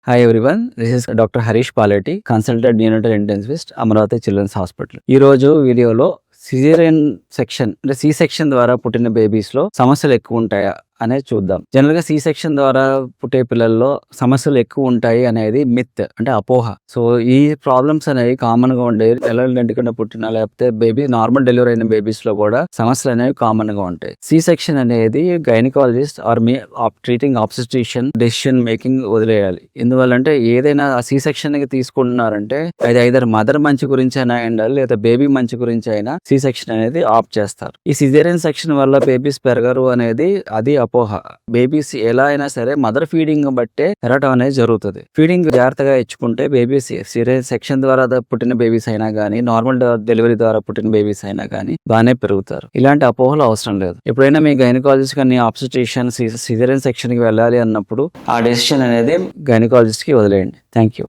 Hi everyone, this is Dr. Harish Paleti, consultant neonatal intensivist, Amravati Children's Hospital. ఈ రోజు వీడియోలో caesarean section అంటే C section ద్వారా పుట్టిన బేబీస్ లో సమస్యలు ఎక్కువ ఉంటాయా అనేది చూద్దాం. జనరల్ గా సి సెక్షన్ ద్వారా పుట్టే పిల్లల్లో సమస్యలు ఎక్కువ ఉంటాయి అనేది మిత్, అంటే అపోహ. సో ఈ ప్రాబ్లమ్స్ అనేవి కామన్ గా ఉండే నెలలు నిండుకుండా పుట్టిన లేకపోతే బేబీ నార్మల్ డెలివరీ అయిన బేబీస్ లో కూడా సమస్యలు అనేవి కామన్ గా ఉంటాయి. సి సెక్షన్ అనేది గైనకాలజిస్ట్ ఆర్ మీ ట్రీటింగ్ ఆబ్స్టెట్రిషియన్ డెసిషన్ మేకింగ్ వదిలేయాలి. ఎందువల్లంటే ఏదైనా సి సెక్షన్ కి తీసుకుంటున్నారంటే అది ఐదర్ మదర్ మంచి గురించి అయినా ఉండాలి, లేదా బేబీ మంచి గురించి అయినా సి సెక్షన్ అనేది ఆప్ చేస్తారు. ఈ సిజేరియన్ సెక్షన్ వల్ల బేబీస్ పెరగరు అనేది అది అపోహ. బేబీస్ ఎలా అయినా సరే మదర్ ఫీడింగ్ బట్టే పెరగడం అనేది జరుగుతుంది. ఫీడింగ్ జాగ్రత్తగా ఇచ్చుకుంటే బేబీస్ సిజేరియన్ సెక్షన్ ద్వారా పుట్టిన బేబీస్ అయినా గానీ, నార్మల్ డెలివరీ ద్వారా పుట్టిన బేబీస్ అయినా గానీ బాగానే పెరుగుతారు. ఇలాంటి అపోహలు అవసరం లేదు. ఎప్పుడైనా మీ గైనకాలజిస్ట్ కానీ ఆబ్స్టెట్రిషియన్ సిజేరియన్ సెక్షన్ కి వెళ్ళాలి అన్నప్పుడు ఆ డెసిషన్ అనేది గైనకాలజిస్ట్ కి వదిలేయండి. Thank you.